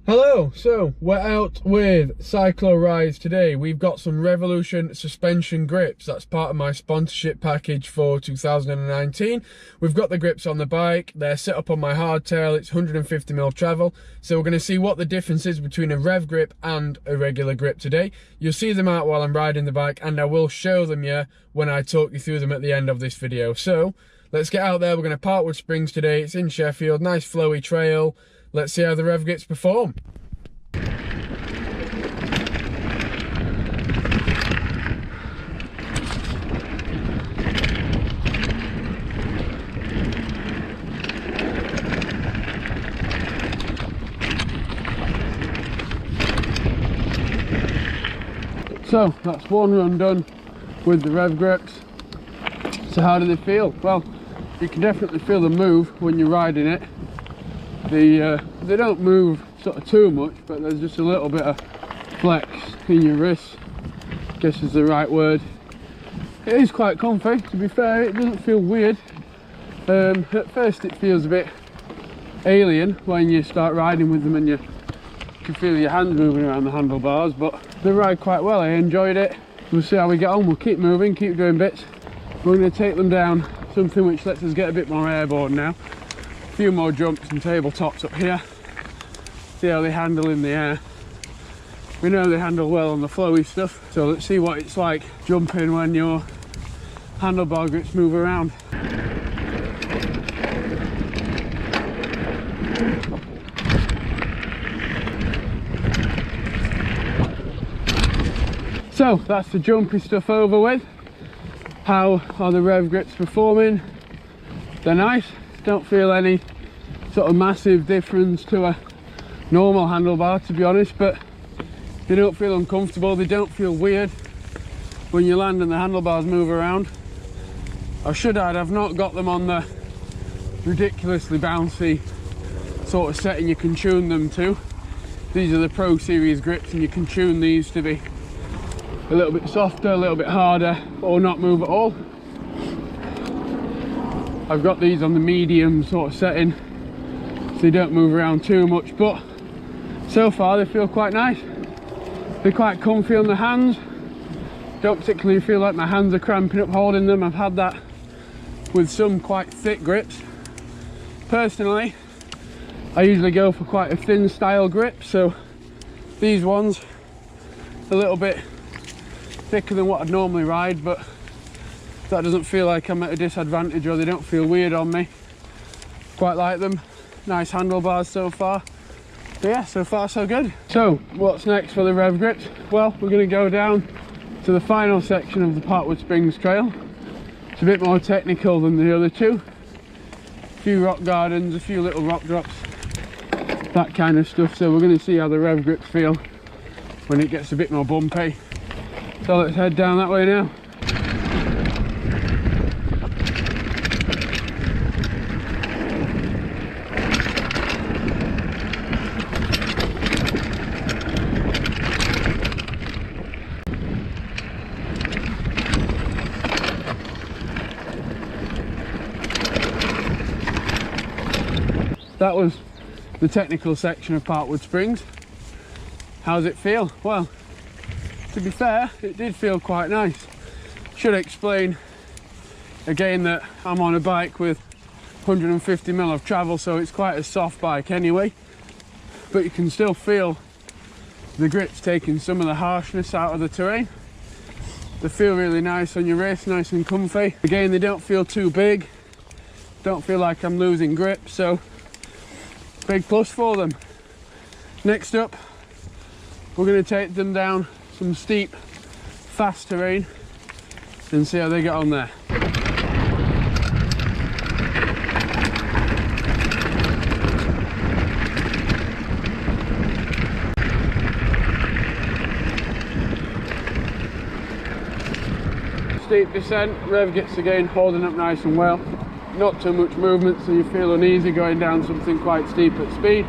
Hello, so we're out with Cyclo Rise today. We've got some Revolution suspension grips. That's part of my sponsorship package for 2019. We've got the grips on the bike. They're set up on my hardtail. It's 150mm travel. So we're going to see what the difference is between a rev grip and a regular grip today. You'll see them out while I'm riding the bike, and I will show them you when I talk you through them at the end of this video. So let's get out there. We're going to Parkwood Springs today. It's in Sheffield. Nice flowy trail. Let's see how the rev grips perform. So that's one run done with the rev grips. So how do they feel? Well, you can definitely feel them move when you're riding it. They don't move sort of too much, but there's just a little bit of flex in your wrist, I guess is the right word. It is quite comfy, to be fair. It doesn't feel weird. At first it feels a bit alien when you start riding with them and you can feel your hands moving around the handlebars, but they ride quite well. I enjoyed it. We'll see how we get on. We'll keep moving, keep doing bits. We're going to take them down something which lets us get a bit more airborne now. A few more jumps and tabletops up here. See how they handle in the air. We know they handle well on the flowy stuff, so let's see what it's like jumping when your handlebar grips move around. So that's the jumpy stuff over with. How are the rev grips performing? They're nice. Don't feel any sort of massive difference to a normal handlebar, to be honest, but they don't feel uncomfortable. They don't feel weird when you land and the handlebars move around. I should add, I've not got them on the ridiculously bouncy sort of setting you can tune them to. These are the Pro Series grips, and you can tune these to be a little bit softer, a little bit harder, or not move at all. I've got these on the medium sort of setting, so they don't move around too much, but so far they feel quite nice. They're quite comfy on the hands. Don't particularly feel like my hands are cramping up holding them. I've had that with some quite thick grips. Personally, I usually go for quite a thin style grip, so these ones a little bit thicker than what I'd normally ride, but that doesn't feel like I'm at a disadvantage, or they don't feel weird on me. Quite like them. Nice handlebars so far. But yeah, so far so good. So what's next for the rev grips? Well, we're going to go down to the final section of the Parkwood Springs trail. It's a bit more technical than the other two. A few rock gardens, a few little rock drops, that kind of stuff. So we're going to see how the rev grips feel when it gets a bit more bumpy. So let's head down that way now. That was the technical section of Parkwood Springs. How's it feel? Well, to be fair, it did feel quite nice. Should explain again that I'm on a bike with 150mm of travel, so it's quite a soft bike anyway, but you can still feel the grips taking some of the harshness out of the terrain. They feel really nice on your wrist, nice and comfy. Again, they don't feel too big, don't feel like I'm losing grip, so big plus for them. Next up, we're going to take them down some steep, fast terrain and see how they get on there. Steep descent, rev gets again holding up nice and well. Not too much movement, so you feel uneasy going down something quite steep at speed.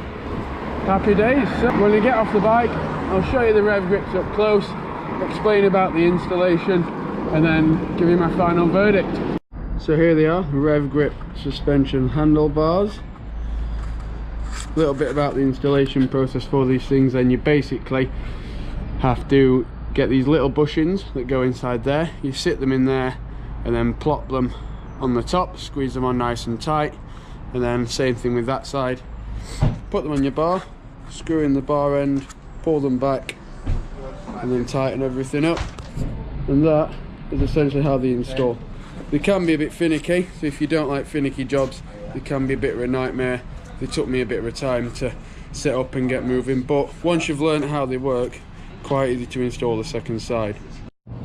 Happy days. So when you get off the bike, I'll show you the rev grips up close, explain about the installation, and then give you my final verdict. So here they are, rev grip suspension handlebars. little bit about the installation process for these things. Then you basically have to get these little bushings that go inside there, you sit them in there and then plop them on the top, squeeze them on nice and tight, and then same thing with that side, put them on your bar, screw in the bar end, pull them back, and then tighten everything up. And that is essentially how they install. They can be a bit finicky, so if you don't like finicky jobs, they can be a bit of a nightmare. They took me a bit of a time to set up and get moving, but once you've learned how they work, quite easy to install the second side.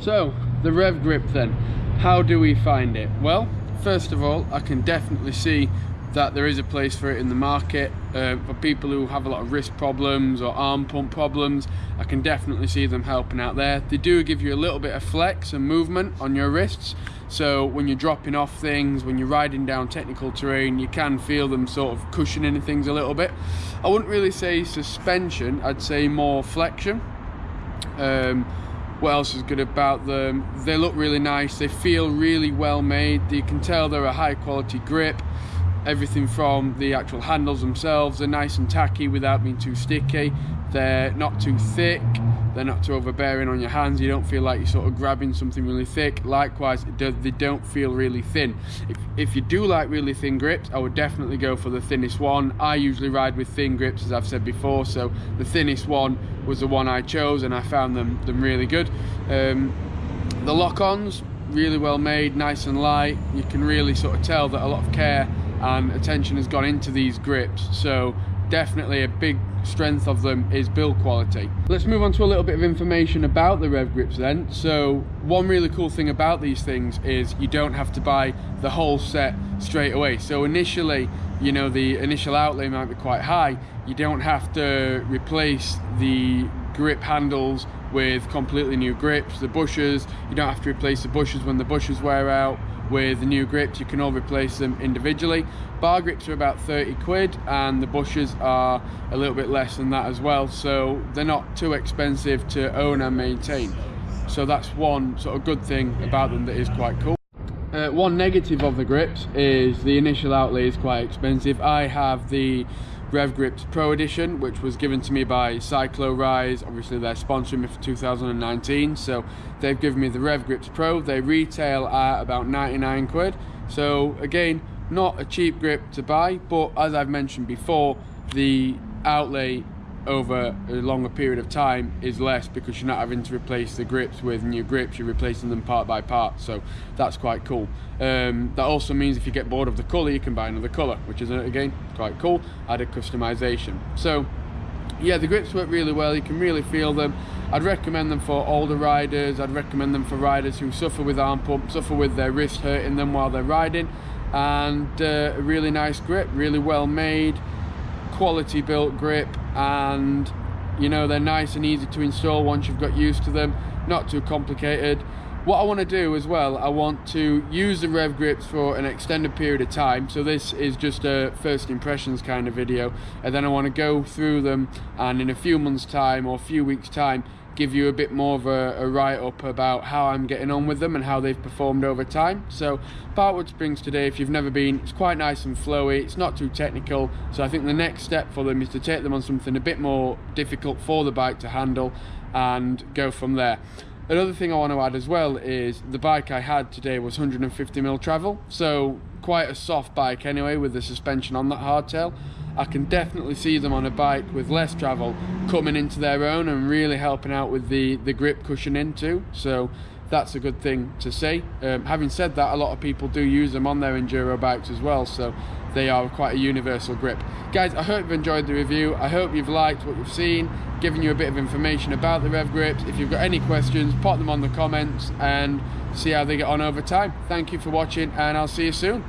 So the rev grip then, how do we find it? Well, first of all, I can definitely see that there is a place for it in the market. For people who have a lot of wrist problems or arm pump problems, I can definitely see them helping out there. They do give you a little bit of flex and movement on your wrists, so when you're dropping off things, when you're riding down technical terrain, you can feel them sort of cushioning things a little bit. I wouldn't really say suspension, I'd say more flexion. What else is good about them? They look really nice, they feel really well made, you can tell they're a high quality grip. Everything from the actual handles themselves are nice and tacky without being too sticky. They're not too thick, they're not too overbearing on your hands, you don't feel like you're sort of grabbing something really thick. Likewise, they don't feel really thin. If you do like really thin grips, I would definitely go for the thinnest one. I usually ride with thin grips, as I've said before, so the thinnest one was the one I chose and I found them really good. The lock-ons, really well made, nice and light. You can really sort of tell that a lot of care and attention has gone into these grips, so definitely a big strength of them is build quality. Let's move on to a little bit of information about the rev grips then. So one really cool thing about these things is you don't have to buy the whole set straight away. So initially, you know, the initial outlay might be quite high. You don't have to replace the grip handles with completely new grips. The bushers, you don't have to replace the bushers when the bushers wear out. With the new grips, you can all replace them individually. Bar grips are about 30 quid and the bushers are a little bit less than that as well, so they're not too expensive to own and maintain. So that's one sort of good thing about them that is quite cool. One negative of the grips is the initial outlay is quite expensive. I have the Rev Grips Pro Edition, which was given to me by Cyclo Rise. Obviously they're sponsoring me for 2019, so they've given me the Rev Grips Pro. They retail at about 99 quid, so again, not a cheap grip to buy, but as I've mentioned before, the outlay over a longer period of time is less because you're not having to replace the grips with new grips, you're replacing them part by part, so that's quite cool. That also means if you get bored of the colour, you can buy another colour, which is again quite cool, added customization. So yeah, the grips work really well, you can really feel them. I'd recommend them for older riders, I'd recommend them for riders who suffer with arm pump, suffer with their wrist hurting them while they're riding, and a really nice grip, really well made, quality built grip, and you know, they're nice and easy to install once you've got used to them, not too complicated. What I want to do as well, I want to use the Rev Grips for an extended period of time, so this is just a first impressions kind of video, and then I want to go through them and in a few months time or a few weeks time give you a bit more of a write-up about how I'm getting on with them and how they've performed over time. So Parkwood Springs today, if you've never been, it's quite nice and flowy, it's not too technical, so I think the next step for them is to take them on something a bit more difficult for the bike to handle and go from there. Another thing I want to add as well is the bike I had today was 150mm travel, so quite a soft bike anyway with the suspension on that hardtail. I can definitely see them on a bike with less travel coming into their own and really helping out with the grip cushioning too, so that's a good thing to see. Having said that, a lot of people do use them on their enduro bikes as well, so they are quite a universal grip. Guys, I hope you've enjoyed the review, I hope you've liked what you've seen, giving you a bit of information about the Rev Grips. If you've got any questions, pop them on the comments and see how they get on over time. Thank you for watching and I'll see you soon.